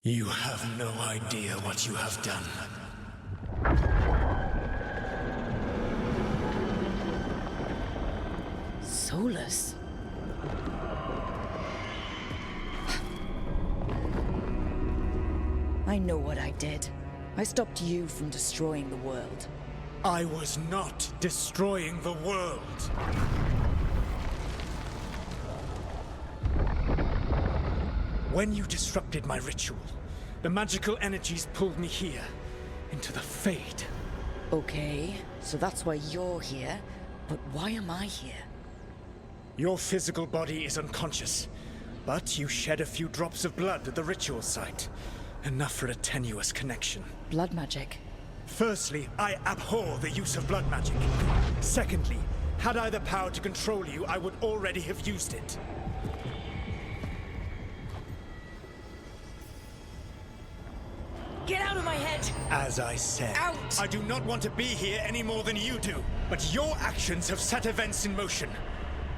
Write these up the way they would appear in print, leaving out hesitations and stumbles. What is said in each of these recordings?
You have no idea what you have done. Solas? I know what I did. I stopped you from destroying the world. I was not destroying the world. When you disrupted my ritual, the magical energies pulled me here, into the Fade. Okay, so that's why you're here, but why am I here? Your physical body is unconscious, but you shed a few drops of blood at the ritual site. Enough for a tenuous connection. Blood magic? Firstly, I abhor the use of blood magic. Secondly, had I the power to control you, I would already have used it. Get out of my head! As I said, Out! I do not want to be here any more than you do. But your actions have set events in motion.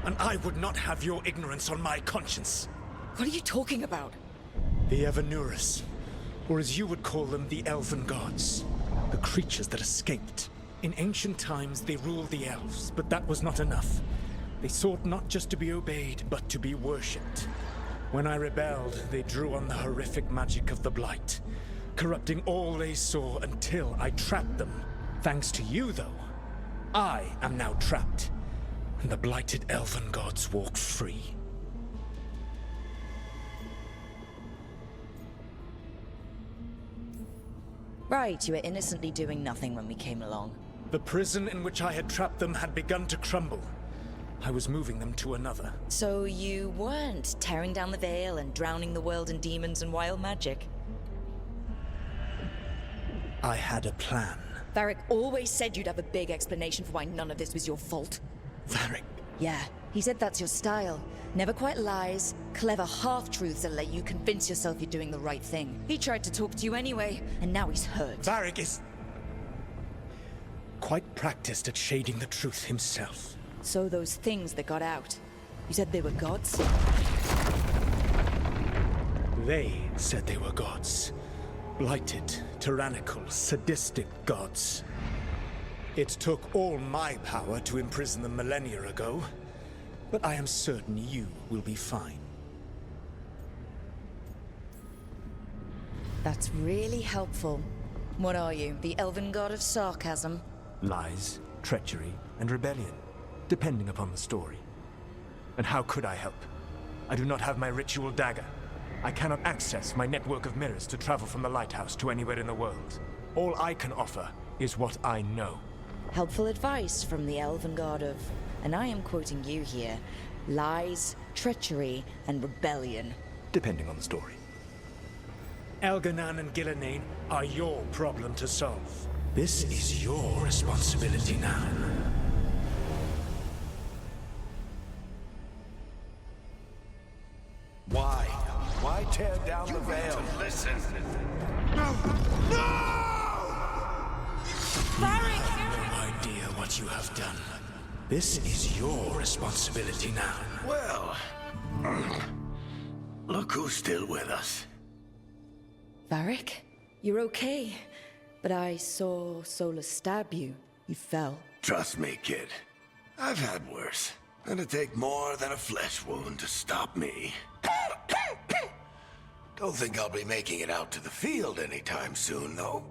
And I would not have your ignorance on my conscience. What are you talking about? The Evanurus, or as you would call them, the Elven Gods. The creatures that escaped. In ancient times, they ruled the elves, but that was not enough. They sought not just to be obeyed, but to be worshipped. When I rebelled, they drew on the horrific magic of the Blight, corrupting all they saw until I trapped them. Thanks to you, though, I am now trapped, and the blighted Elven Gods walk free. Right, you were innocently doing nothing when we came along. The prison in which I had trapped them had begun to crumble. I was moving them to another. So you weren't tearing down the veil and drowning the world in demons and wild magic? I had a plan. Varric always said you'd have a big explanation for why none of this was your fault. Varric? Yeah, he said that's your style. Never quite lies, clever half-truths that let you convince yourself you're doing the right thing. He tried to talk to you anyway, and now he's hurt. Varric is quite practiced at shading the truth himself. So those things that got out, you said they were gods? They said they were gods. Blighted, tyrannical, sadistic gods. It took all my power to imprison them millennia ago, but I am certain you will be fine. That's really helpful. What are you, the elven god of sarcasm? Lies, treachery, and rebellion, depending upon the story. And how could I help? I do not have my ritual dagger. I cannot access my network of mirrors to travel from the lighthouse to anywhere in the world. All I can offer is what I know. Helpful advice from the elven god of, and I am quoting you here, lies, treachery, and rebellion. Depending on the story. Elganan and Gillenane are your problem to solve. This is your responsibility now. Why? Why tear down the veil? Listen. No! No idea what you have done. This is your responsibility now. Well, look who's still with us. Varric, you're okay. But I saw Solas stab you. You fell. Trust me, kid. I've had worse. It'd take more than a flesh wound to stop me. Don't think I'll be making it out to the field anytime soon, though.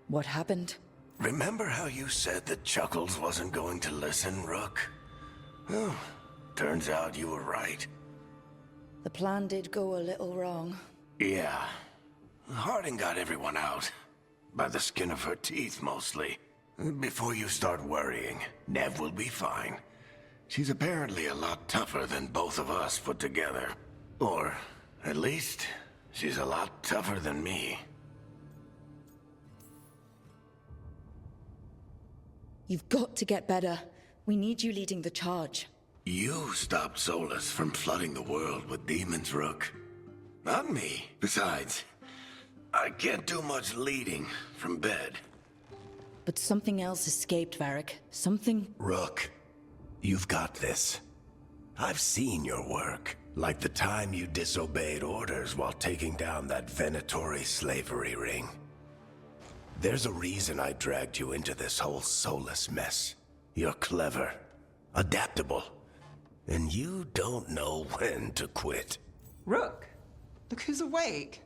What happened? Remember how you said that Chuckles wasn't going to listen, Rook? Well, turns out you were right. The plan did go a little wrong. Yeah. Harding got everyone out. By the skin of her teeth, mostly. Before you start worrying, Nev will be fine. She's apparently a lot tougher than both of us put together. Or, at least, she's a lot tougher than me. You've got to get better. We need you leading the charge. You stopped Solas from flooding the world with demons, Rook. Not me. Besides, I can't do much leading from bed. but something else escaped, Varric. Something... Rook, you've got this. I've seen your work. Like the time you disobeyed orders while taking down that Venatori slavery ring. There's a reason I dragged you into this whole Solas mess. You're clever, adaptable, and you don't know when to quit. Rook, look who's awake.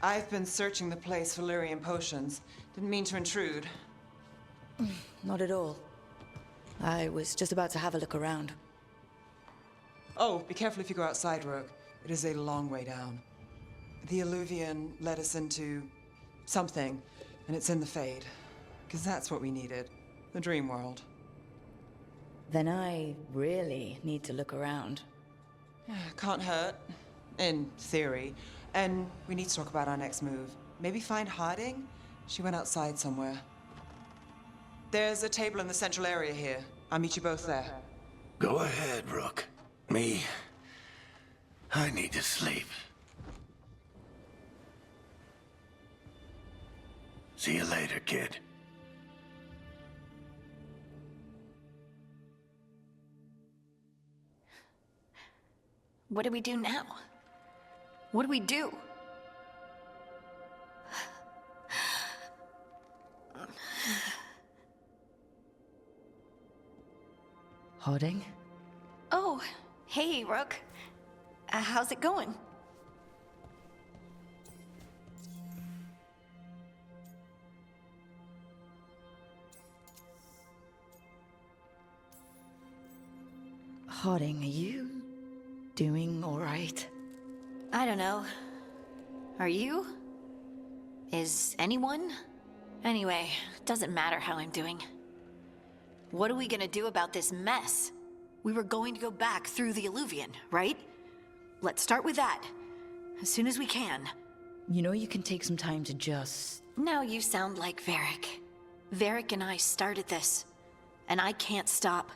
I've been searching the place for Lyrian potions. Didn't mean to intrude. Not at all. I was just about to have a look around. Oh, be careful if you go outside, Rook. It is a long way down. The Alluvian led us into something, and it's in the Fade. Because that's what we needed. The dream world. Then I really need to look around. Can't hurt. In theory. And we need to talk about our next move. Maybe find Harding? She went outside somewhere. There's a table in the central area here. I'll meet you both there. Go ahead, Rook. I need to sleep. See you later, kid. What do we do now? What do we do? Harding? Oh, hey, Rook. How's it going? Harding, are you doing all right? I don't know. Are you? Is anyone? Anyway, doesn't matter how I'm doing. What are we gonna do about this mess? We were going to go back through the Alluvian, right? Let's start with that. As soon as we can. You know you can take some time to just... Now you sound like Varric. Varric and I started this. And I can't stop.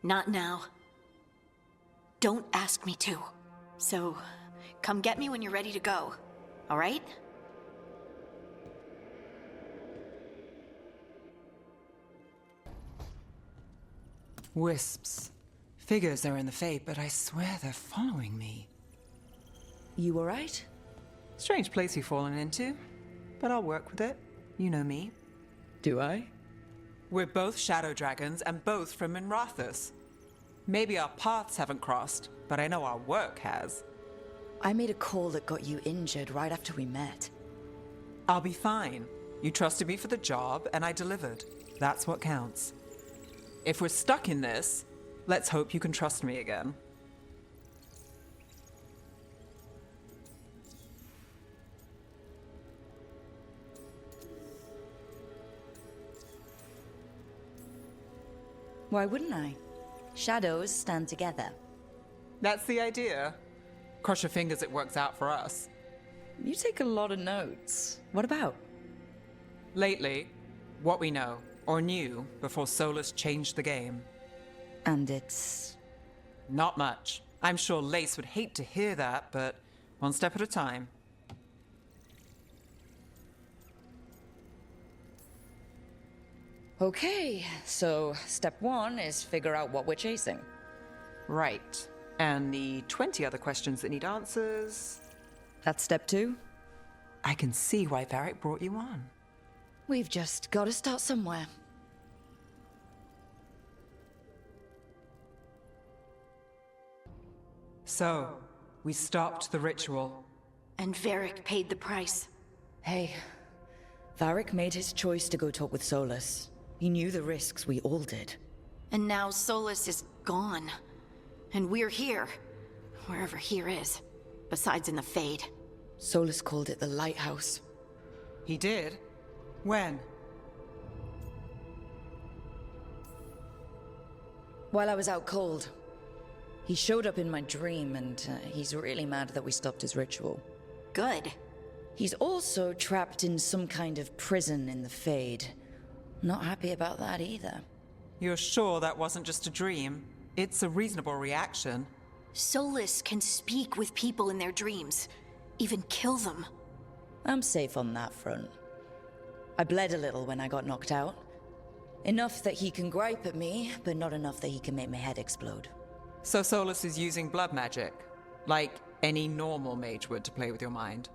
Not now. Don't ask me to. So, come get me when you're ready to go. All right? Wisps. Figures are in the Fade, but I swear they're following me. You all right? Strange place you've fallen into, but I'll work with it. You know me. Do I? We're both shadow dragons and both from Minrathous. Maybe our paths haven't crossed, but I know our work has. I made a call that got you injured right after we met. I'll be fine. You trusted me for the job, and I delivered. That's what counts. If we're stuck in this, let's hope you can trust me again. Why wouldn't I? Shadows stand together. That's the idea. Cross your fingers it works out for us. You take a lot of notes. What about? Lately, what we know, or knew, before Solas changed the game. And it's... Not much. I'm sure Lace would hate to hear that, but one step at a time. Okay, so step one is figure out what we're chasing. Right. And the 20 other questions that need answers... That's step two? I can see why Varric brought you on. We've just got to start somewhere. So, we stopped the ritual. And Varric paid the price. Hey, Varric made his choice to go talk with Solas. He knew the risks, we all did. And now Solas is gone. And we're here. Wherever here is. Besides in the Fade. Solas called it the Lighthouse. He did? When? While I was out cold. He showed up in my dream, and he's really mad that we stopped his ritual. Good. He's also trapped in some kind of prison in the Fade. Not happy about that either. You're sure that wasn't just a dream? It's a reasonable reaction. Solas can speak with people in their dreams. Even kill them. I'm safe on that front. I bled a little when I got knocked out. Enough that he can gripe at me, but not enough that he can make my head explode. So Solas is using blood magic, like any normal mage would to play with your mind.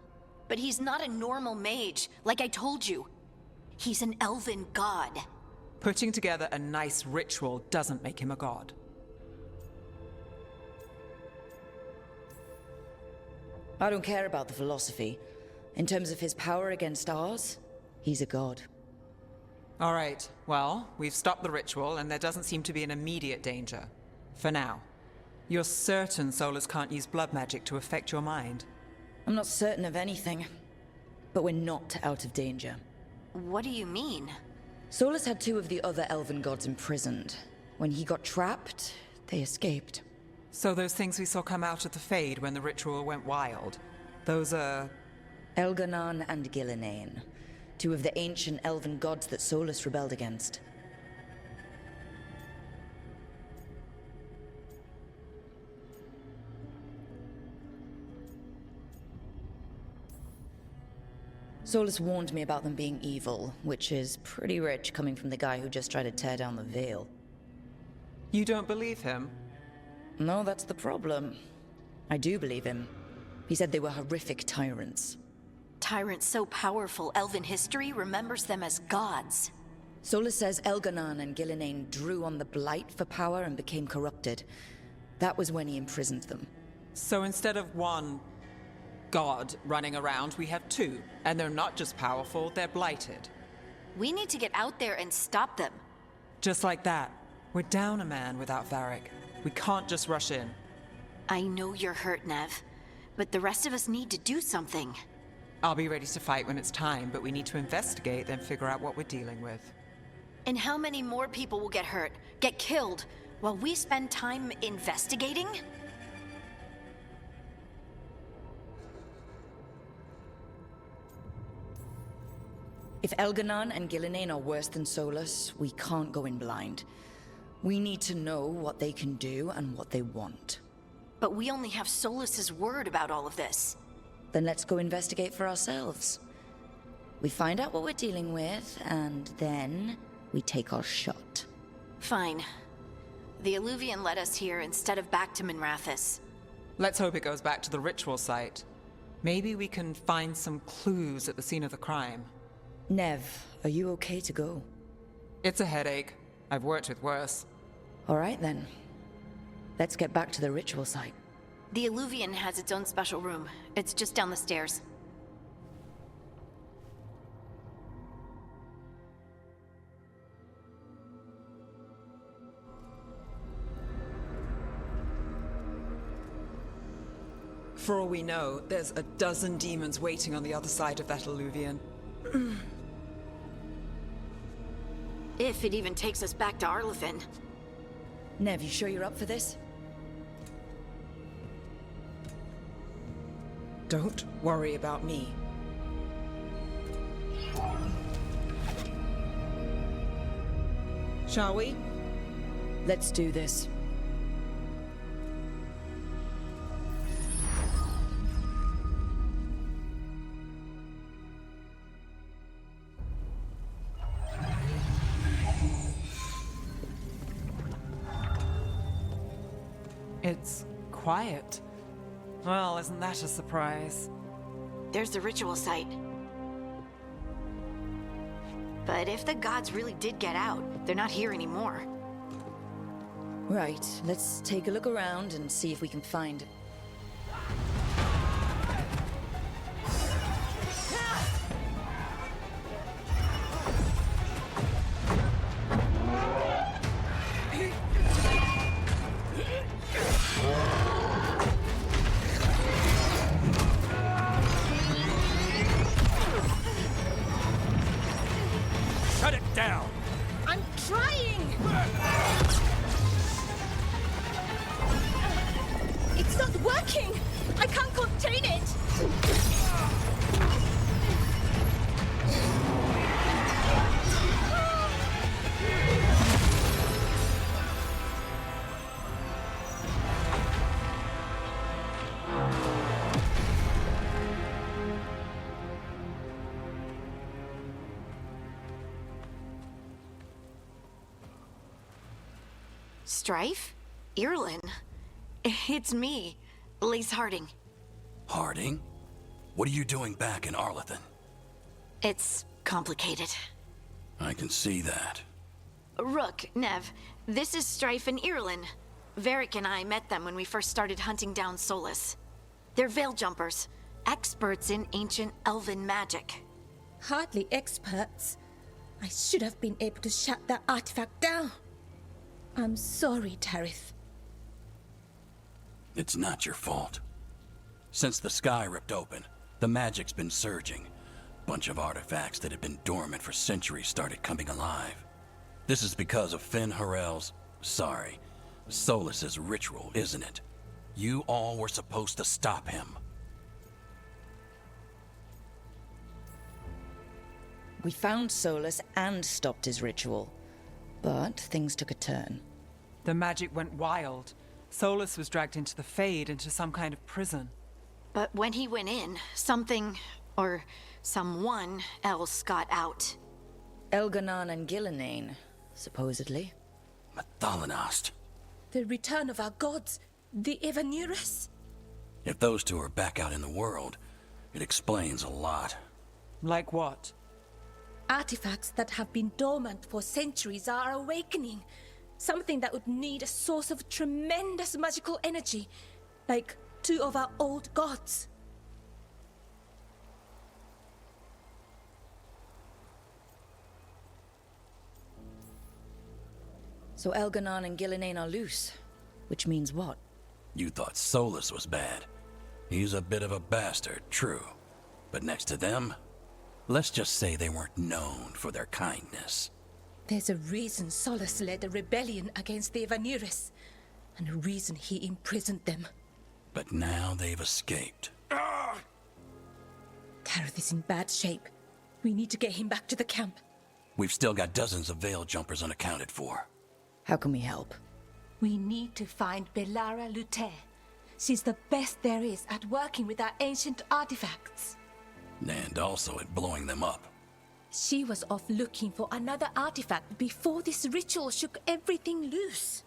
But he's not a normal mage, like I told you. He's an elven god. Putting together a nice ritual doesn't make him a god. I don't care about the philosophy. In terms of his power against ours, he's a god. All right, well, we've stopped the ritual and there doesn't seem to be an immediate danger. For now. You're certain Solas can't use blood magic to affect your mind? I'm not certain of anything, but we're not out of danger. What do you mean? Solas had 2 of the other elven gods imprisoned. When he got trapped, they escaped. So those things we saw come out of the Fade when the ritual went wild, those are... Elganan and Gillinane, 2 of the ancient elven gods that Solas rebelled against. Solas warned me about them being evil, which is pretty rich coming from the guy who just tried to tear down the veil. You don't believe him? No, that's the problem. I do believe him. He said they were horrific tyrants. Tyrants so powerful, elven history remembers them as gods. Solas says Elganan and Gillinane drew on the Blight for power and became corrupted. That was when he imprisoned them. So instead of one god running around, we have 2. And they're not just powerful, they're blighted. We need to get out there and stop them. Just like that. We're down a man without Varric. We can't just rush in. I know you're hurt, Nev, but the rest of us need to do something. I'll be ready to fight when it's time, but we need to investigate, then figure out what we're dealing with. And how many more people will get hurt, get killed, while we spend time investigating? If Elganan and Gillinane are worse than Solas, we can't go in blind. We need to know what they can do and what they want. But we only have Solas's word about all of this. Then let's go investigate for ourselves. We find out what we're dealing with, and then we take our shot. Fine. The Alluvian led us here instead of back to Minrathous. Let's hope it goes back to the ritual site. Maybe we can find some clues at the scene of the crime. Nev, are you okay to go? It's a headache. I've worked with worse. All right then. Let's get back to the ritual site. The Alluvian has its own special room. It's just down the stairs. For all we know, there's a dozen demons waiting on the other side of that Alluvian. If it even takes us back to Arlathan. Nev, you sure you're up for this? Don't worry about me. Shall we? Let's do this. It's quiet. Well, isn't that a surprise? There's the ritual site. But if the gods really did get out, they're not here anymore. Right, let's take a look around and see if we can find... Shut it down! I'm trying! It's not working! I can't contain it! Strife? Irlin? It's me, Lace Harding. Harding? What are you doing back in Arlathan? It's complicated. I can see that. Rook, Nev, this is Strife and Irlin. Varric and I met them when we first started hunting down Solas. They're veil jumpers, experts in ancient elven magic. Hardly experts. I should have been able to shut that artifact down. I'm sorry, Tarith. It's not your fault. Since the sky ripped open, the magic's been surging. Bunch of artifacts that had been dormant for centuries started coming alive. This is because of Finn Harel's, Solas's ritual, isn't it? You all were supposed to stop him. We found Solas and stopped his ritual. But things took a turn. The magic went wild. Solas was dragged into the Fade, into some kind of prison. But when he went in, something, or someone else got out. Elganon and Gillenane, supposedly. Mathalanost. The return of our gods, the Evanurus. If those two are back out in the world, it explains a lot. Like what? Artifacts that have been dormant for centuries are awakening. Something that would need a source of tremendous magical energy, like two of our old gods. So Elganon and Gillenane are loose. Which means what? You thought Solas was bad. He's a bit of a bastard, true. But next to them, let's just say they weren't known for their kindness. There's a reason Solas led a rebellion against the Evanurus, and a reason he imprisoned them. But now they've escaped. Tarith is in bad shape. We need to get him back to the camp. We've still got dozens of veil jumpers unaccounted for. How can we help? We need to find Belara Luther. She's the best there is at working with our ancient artifacts. And also at blowing them up. She was off looking for another artifact before this ritual shook everything loose.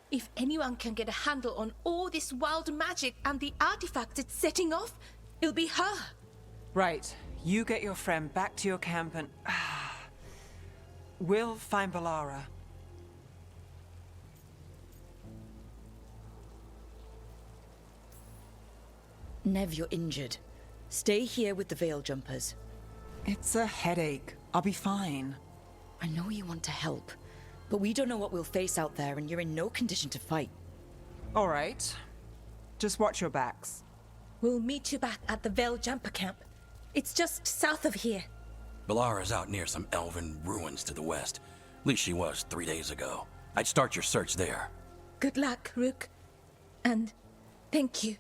If anyone can get a handle on all this wild magic and the artifacts it's setting off, it'll be her. Right. You get your friend back to your camp and... we'll find Belara. Nev, you're injured. Stay here with the veil jumpers. It's a headache. I'll be fine. I know you want to help, but we don't know what we'll face out there, and you're in no condition to fight. All right. Just watch your backs. We'll meet you back at the Veil Jumper camp. It's just south of here. Belara's out near some elven ruins to the west. At least she was 3 days ago. I'd start your search there. Good luck, Rook. And thank you.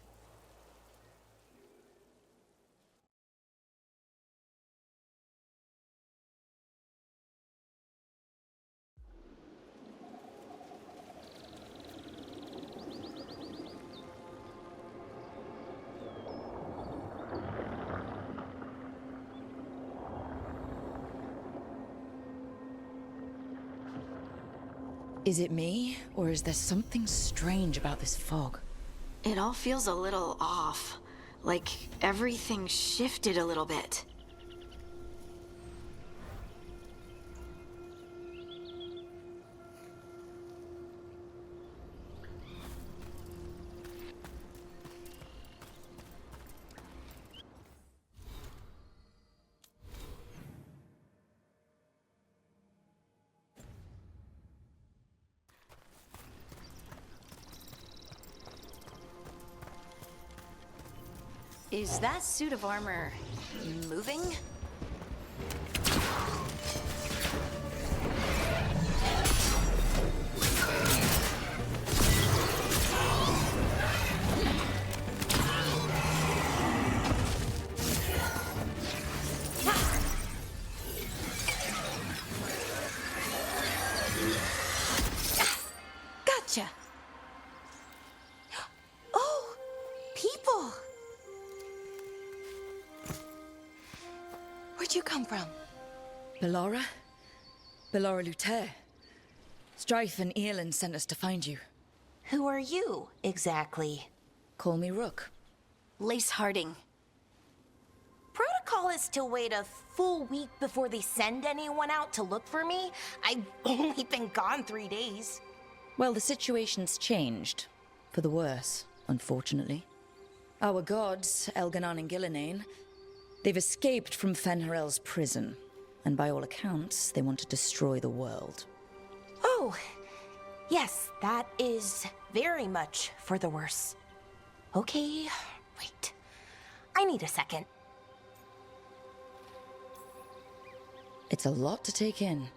Is it me, or is there something strange about this fog? It all feels a little off. Like everything shifted a little bit. Is that suit of armor moving? Gotcha! Oh, people! Where'd you come from? Belara? Belara Luther. Strife and Earlin sent us to find you. Who are you, exactly? Call me Rook. Lace Harding. Protocol is to wait a full week before they send anyone out to look for me. I've only been gone 3 days. Well, the situation's changed. For the worse, unfortunately. Our gods, Elganon and Gillinane, they've escaped from Fen'Harel's prison. And by all accounts, they want to destroy the world. Oh, yes, that is very much for the worse. Okay, wait. I need a second. It's a lot to take in.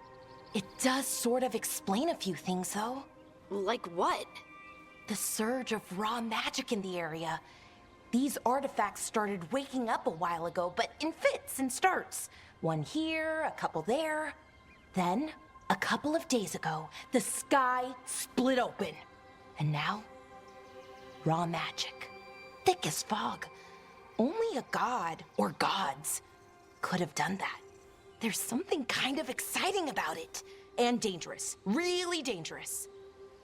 It does sort of explain a few things, though. Like what? The surge of raw magic in the area. These artifacts started waking up a while ago, but in fits and starts. One here, a couple there. Then, a couple of days ago, the sky split open. And now, raw magic. Thick as fog. Only a god, or gods, could have done that. There's something kind of exciting about it. And dangerous. Really dangerous.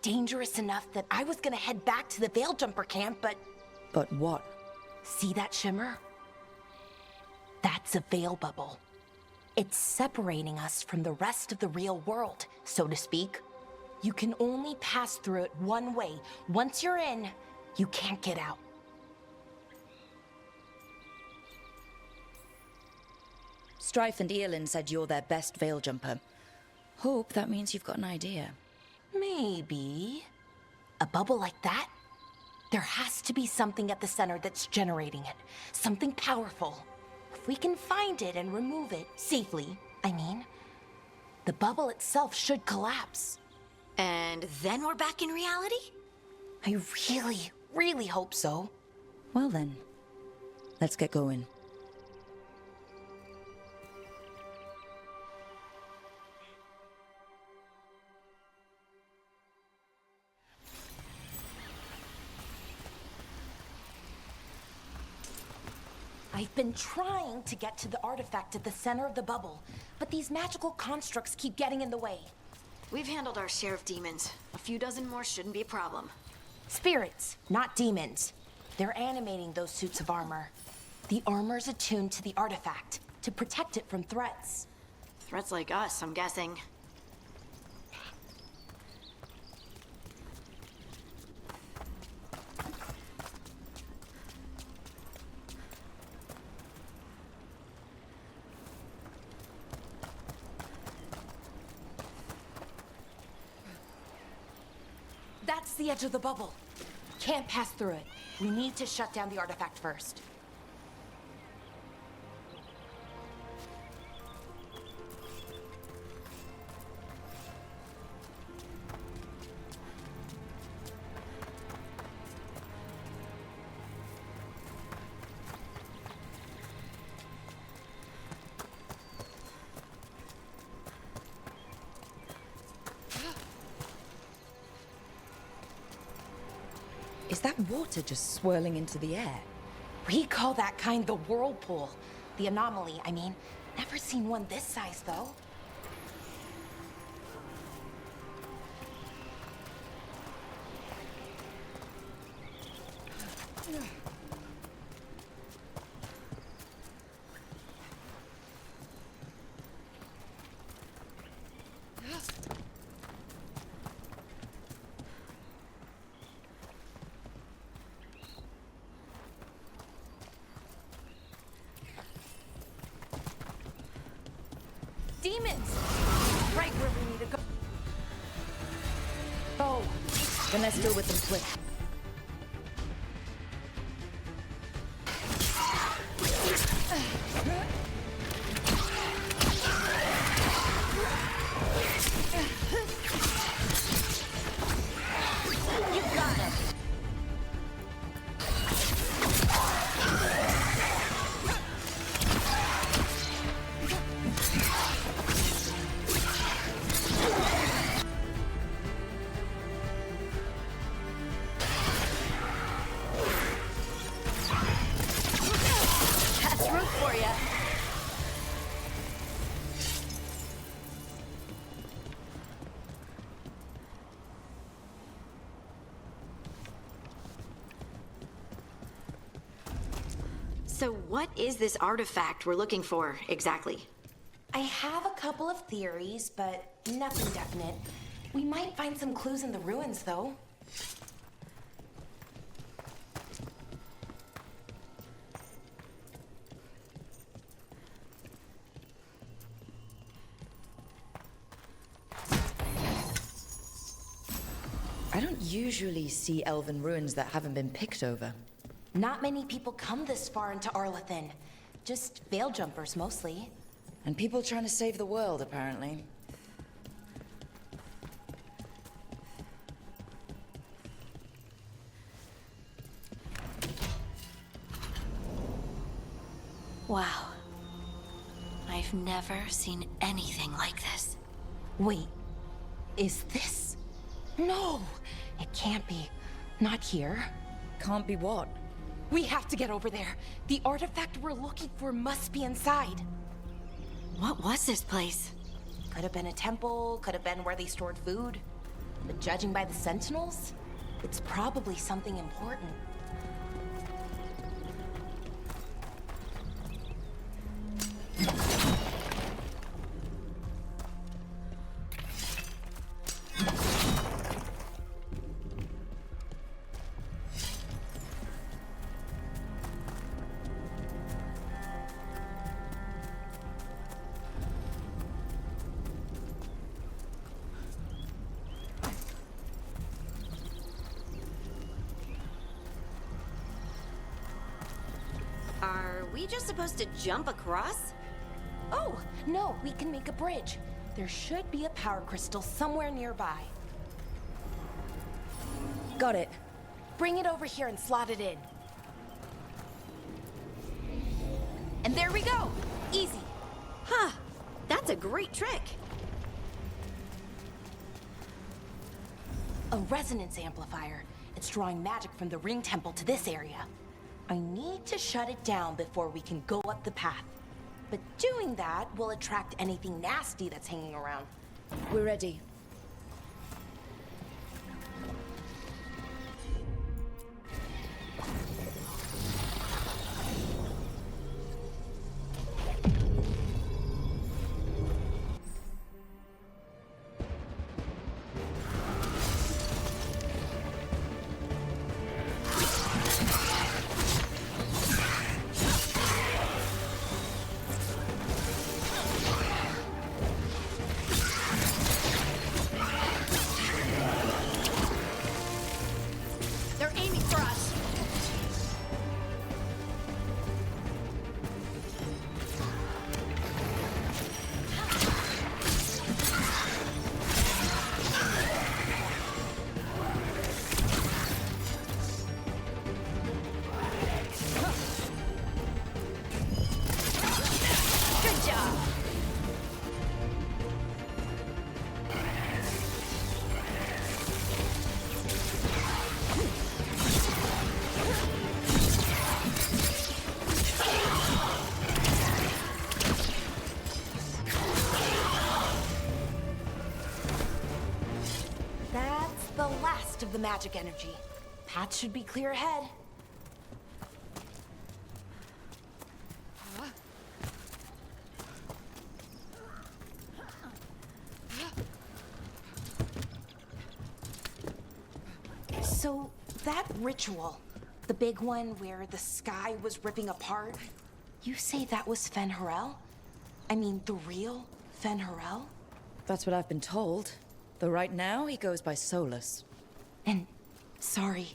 Dangerous enough that I was gonna head back to the Veil Jumper camp, but... But what? See that shimmer? That's a veil bubble. It's separating us from the rest of the real world, so to speak. You can only pass through it one way. Once you're in, you can't get out. Strife and Earlin said you're their best Veil Jumper. Hope that means you've got an idea. Maybe. A bubble like that? There has to be something at the center that's generating it. Something powerful. If we can find it and remove it, safely, I mean, the bubble itself should collapse. And then we're back in reality? I really, really hope so. Well then, let's get going. I've been trying to get to the artifact at the center of the bubble, but these magical constructs keep getting in the way. We've handled our share of demons. A few dozen more shouldn't be a problem. Spirits, not demons. They're animating those suits of armor. The armor's attuned to the artifact, to protect it from threats. Threats like us, I'm guessing. That's the edge of the bubble. Can't pass through it. We need to shut down the artifact first. Is that water just swirling into the air? We call that kind the whirlpool. The anomaly, I mean. Never seen one this size, though. Demons! Right where we need to go. Oh, Then let's deal with them quick. you got it! So what is this artifact we're looking for, exactly? I have a couple of theories, but nothing definite. We might find some clues in the ruins, though. I don't usually see elven ruins that haven't been picked over. Not many people come this far into Arlathan. Just veil jumpers, mostly. And people trying to save the world, apparently. Wow. I've never seen anything like this. Wait, is this? No, it can't be. Not here. Can't be what? We have to get over there. The artifact we're looking for must be inside. What was this place? Could have been a temple, could have been where they stored food. But judging by the sentinels, it's probably something important. Are we just supposed to jump across? Oh, no, we can make a bridge. There should be a power crystal somewhere nearby. Got it. Bring it over here and slot it in. And there we go! Easy. Huh. That's a great trick. A resonance amplifier. It's drawing magic from the ring temple to this area. I need to shut it down before we can go up the path. But doing that will attract anything nasty that's hanging around. We're ready. They're aiming for us. Good job. That's the last of the magic energy. Path should be clear ahead. So, that ritual, the big one where the sky was ripping apart, you say that was Fen'Harel? I mean, the real Fen'Harel? That's what I've been told. Though right now, he goes by Solas. And, sorry,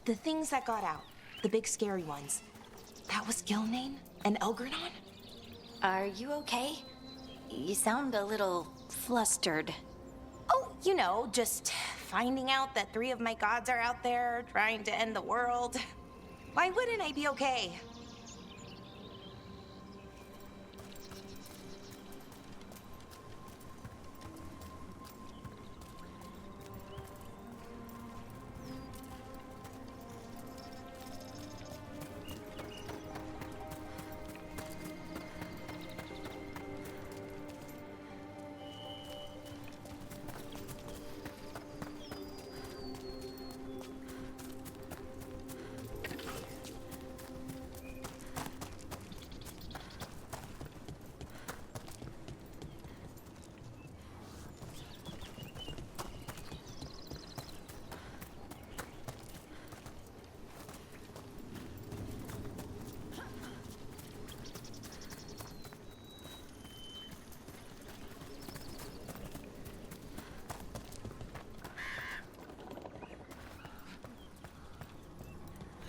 the things that got out, the big scary ones, that was Gilnane and Elgernon? Are you okay? You sound a little flustered. Oh, you know, just finding out that 3 of my gods are out there trying to end the world. Why wouldn't I be okay?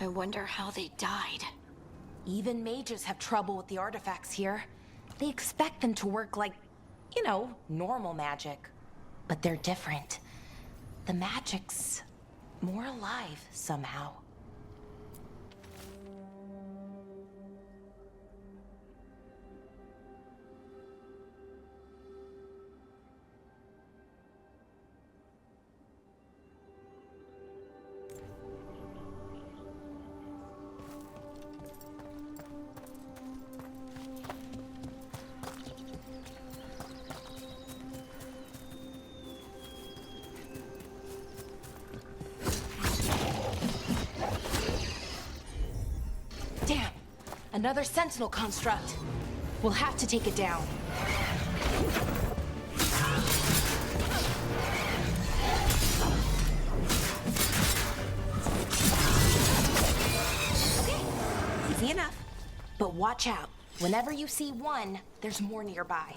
I wonder how they died. Even mages have trouble with the artifacts here. They expect them to work like, normal magic. But they're different. The magic's more alive somehow. Damn! Another sentinel construct. We'll have to take it down. Okay, easy enough. But watch out. Whenever you see one, there's more nearby.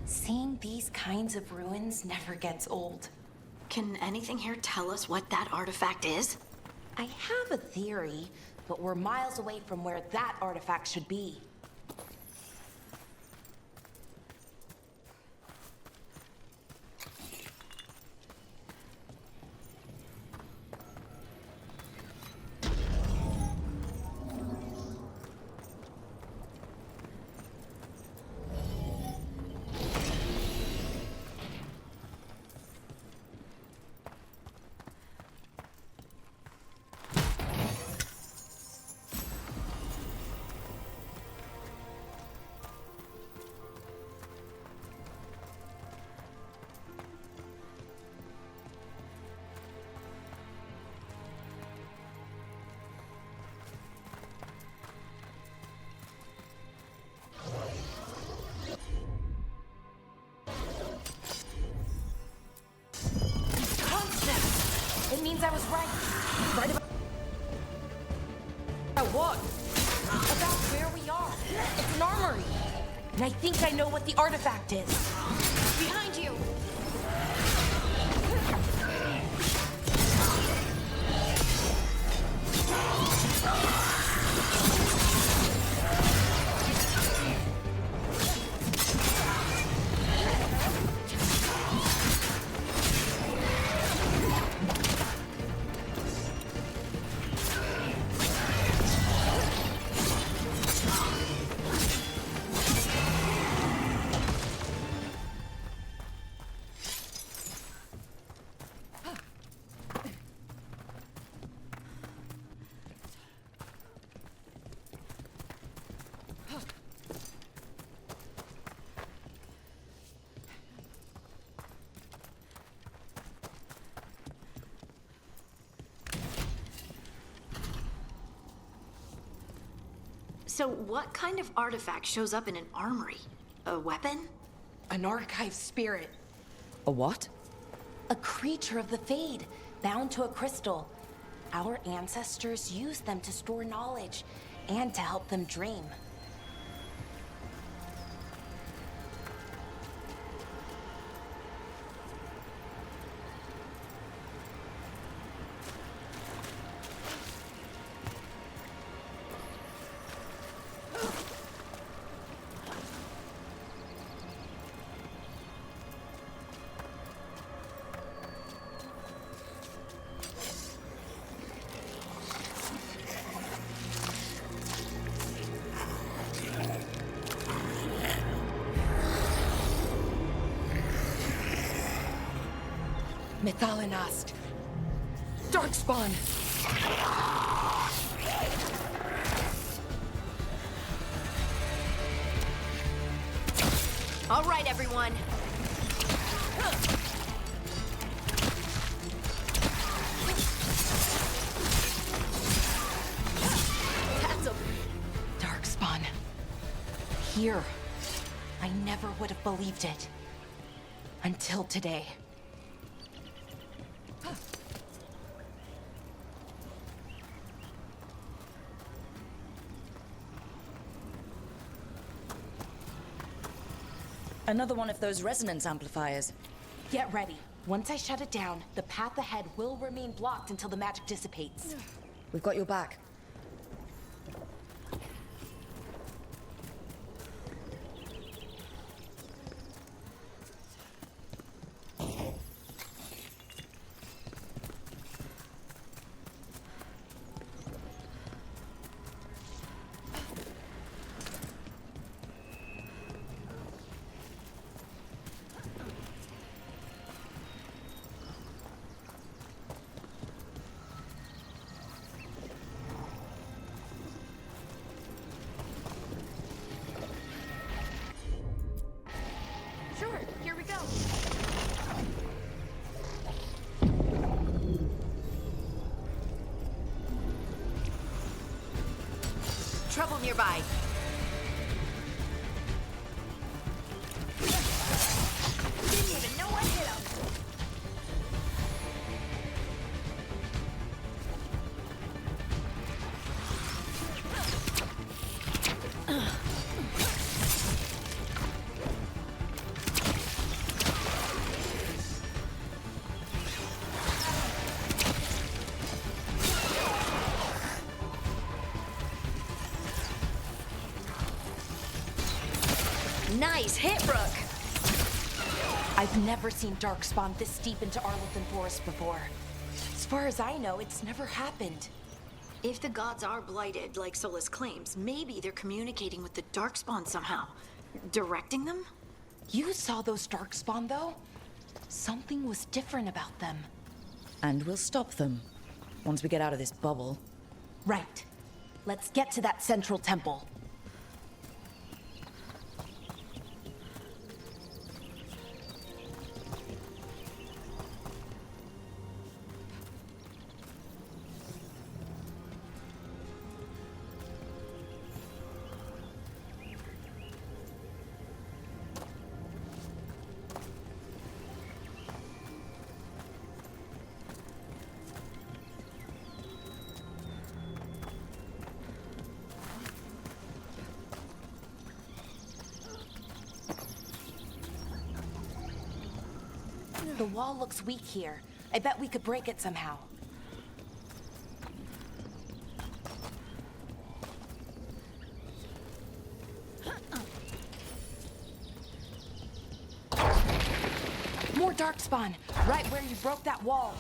Seeing these kinds of ruins never gets old. Can anything here tell us what that artifact is? I have a theory, but we're miles away from where that artifact should be. It means I was right. Right about what? About where we are. It's an armory. And I think I know what the artifact is. Behind you! So what kind of artifact shows up in an armory? A weapon? An archive spirit. A what? A creature of the Fade, bound to a crystal. Our ancestors used them to store knowledge and to help them dream. Mythalinast. Darkspawn. All right, everyone. That's a Darkspawn. Here. I never would have believed it. Until today. Another one of those resonance amplifiers. Get ready. Once I shut it down, the path ahead will remain blocked until the magic dissipates. We've got your back. Sure, here we go. Trouble nearby. Didn't even know what hit him. Nice hit, Rook! I've never seen Darkspawn this deep into Arlathan Forest before. As far as I know, it's never happened. If the gods are blighted, like Solas claims, maybe they're communicating with the Darkspawn somehow. Directing them? You saw those Darkspawn, though? Something was different about them. And we'll stop them. Once we get out of this bubble. Right. Let's get to that central temple. The wall looks weak here. I bet we could break it somehow. More Darkspawn, right where you broke that wall.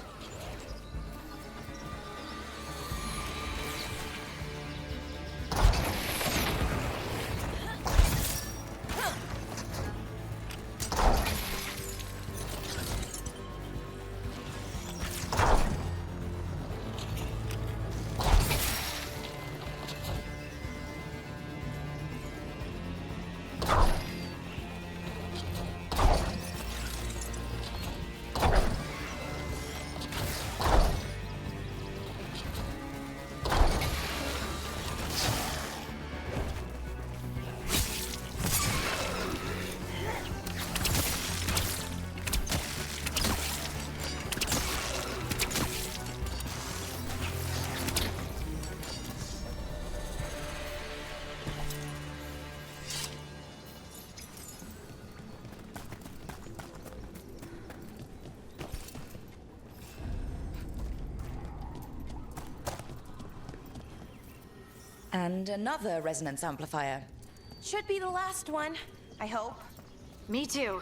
And another resonance amplifier. Should be the last one, I hope. Me too.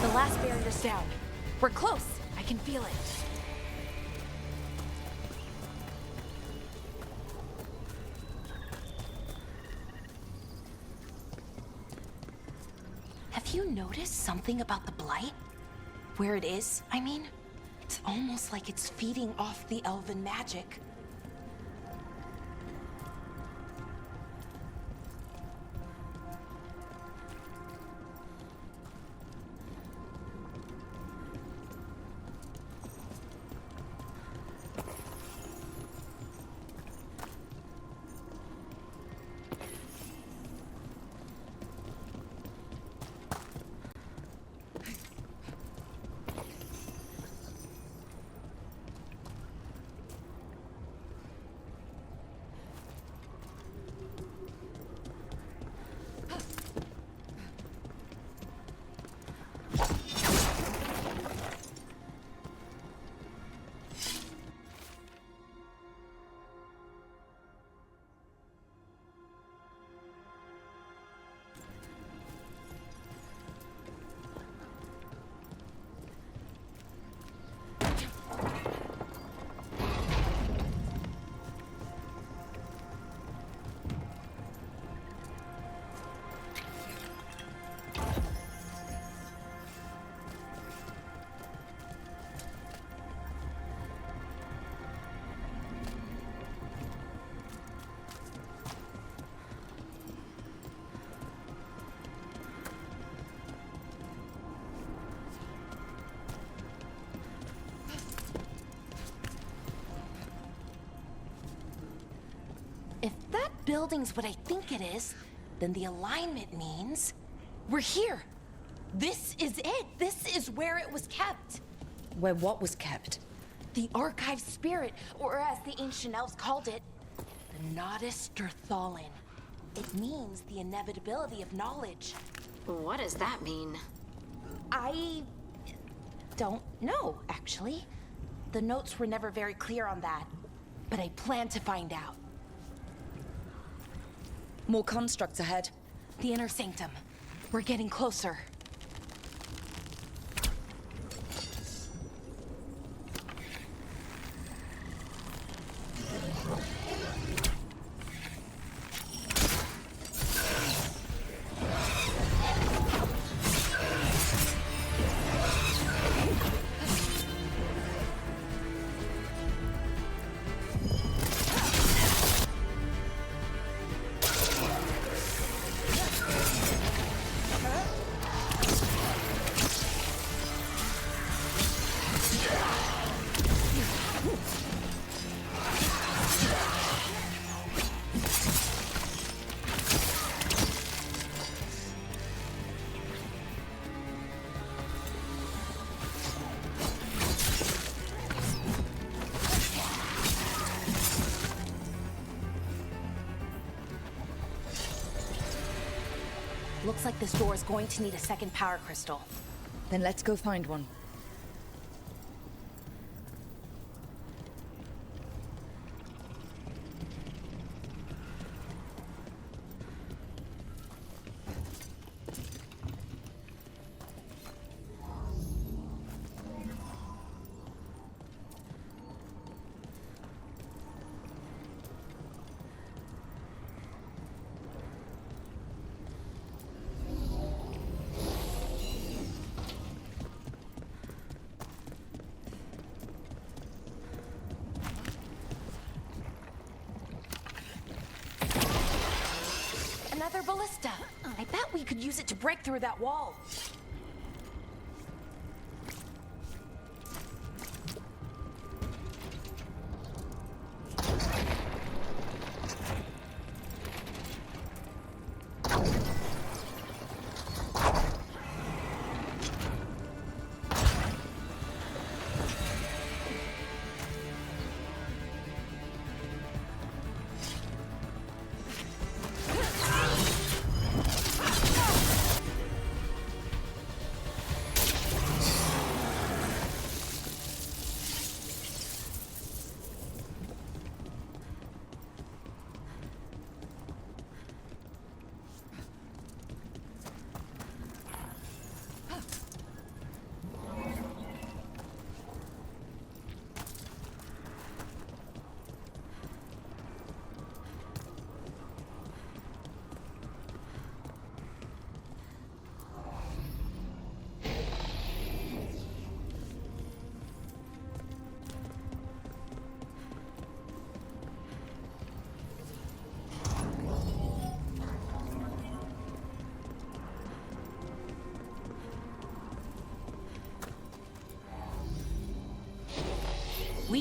The last barrier's down. We're close. I can can feel it. Have you noticed something about the blight? Where it is, I mean? It's almost like it's feeding off the elven magic. If that building's what I think it is, then the alignment means we're here. This is it. This is where it was kept. Where what was kept? The archive spirit, or as the ancient elves called it, the Nodus Derthalin. It means the inevitability of knowledge. What does that mean? I don't know, actually. The notes were never very clear on that, but I plan to find out. More constructs ahead. The inner sanctum. We're getting closer. Looks like this door is going to need a second power crystal. Then let's go find one. Another ballista. I bet we could use it to break through that wall.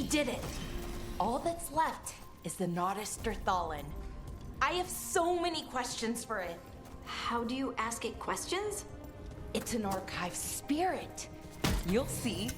We did it! All that's left is the Nodus Thallen. I have so many questions for it. How do you ask it questions? It's an archive spirit. You'll see.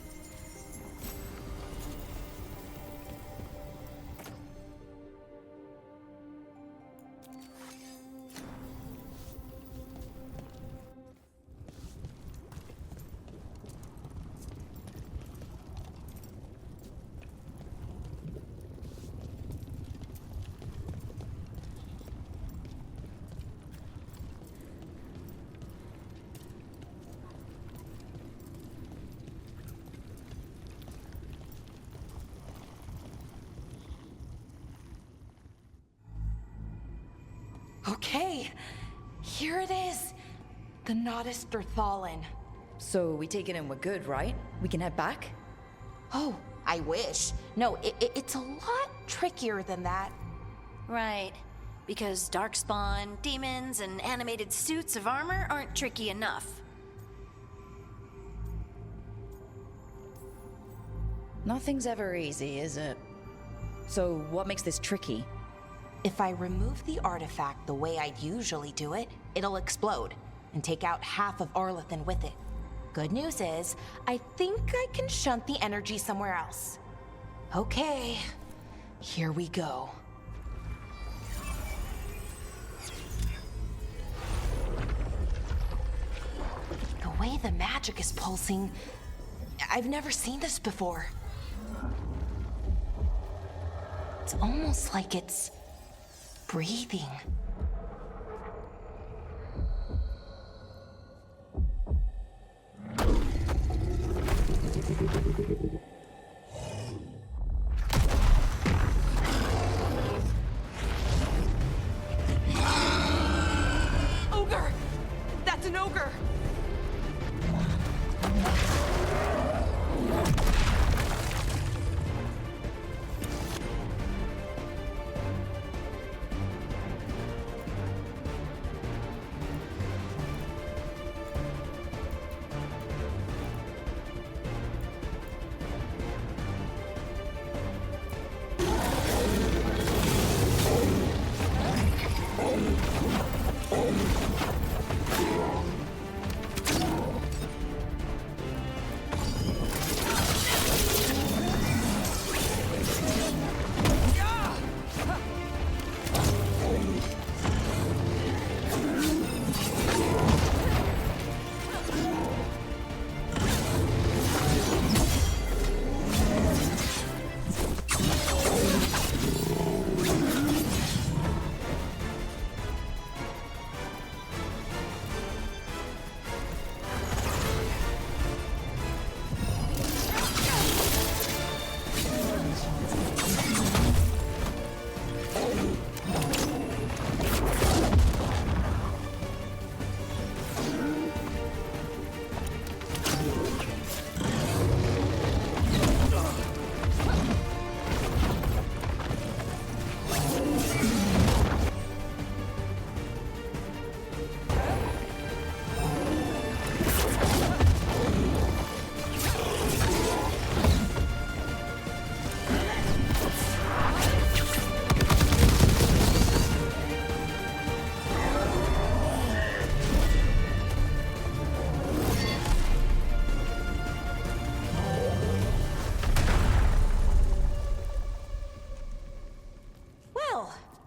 Okay, here it is. The Nodus Thallen. So we take it and we're good, right? We can head back? Oh, I wish. No, it's a lot trickier than that. Right. Because darkspawn, demons, and animated suits of armor aren't tricky enough. Nothing's ever easy, is it? So what makes this tricky? If I remove the artifact the way I'd usually do it, it'll explode and take out half of Arlathan with it. Good news is, I think I can shunt the energy somewhere else. Okay, here we go. The way the magic is pulsing, I've never seen this before. It's almost like it's breathing. Ogre! That's an ogre!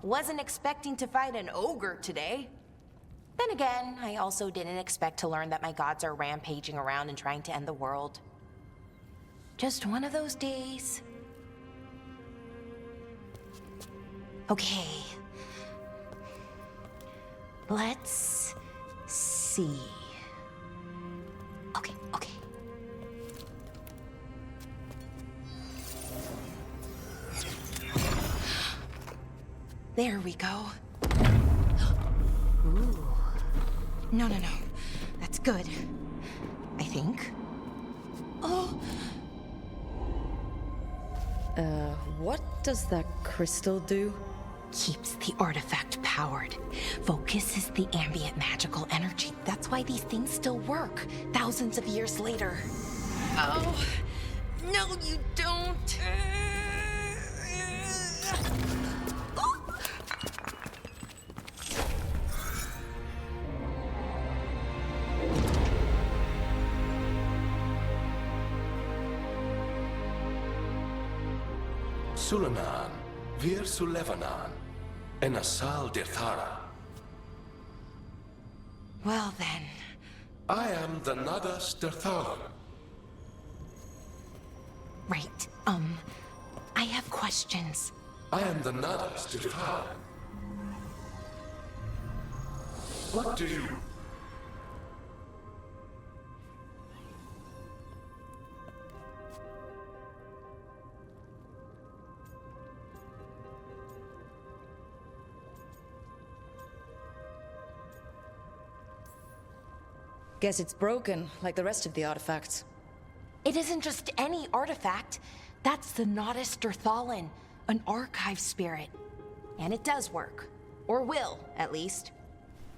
Wasn't expecting to fight an ogre today. Then again, I also didn't expect to learn that my gods are rampaging around and trying to end the world. Just one of those days. Okay. Let's see. Okay. There we go. Ooh. No. That's good. I think. Oh. What does that crystal do? Keeps the artifact powered. Focuses the ambient magical energy. That's why these things still work, thousands of years later. Oh. No, you don't. Sulanan, Vir Sulevanan, and Asal Dirthara. Well then. I am the Nadas Dirthalan. Right, I have questions. I am the Nadas Dirthalan. What do you... Guess it's broken, like the rest of the artifacts. It isn't just any artifact. That's the Nadas Dirthalan, an archive spirit. And it does work. Or will, at least.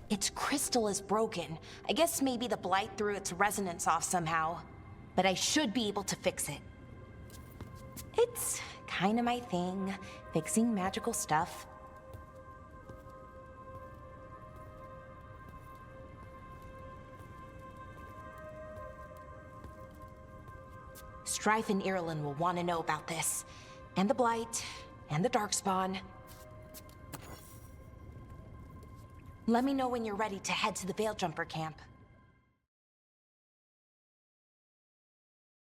Its crystal is broken. I guess maybe the blight threw its resonance off somehow. But I should be able to fix it. It's kinda my thing, fixing magical stuff. Strife and Irulan will want to know about this. And the Blight, and the Darkspawn. Let me know when you're ready to head to the Veil Jumper camp.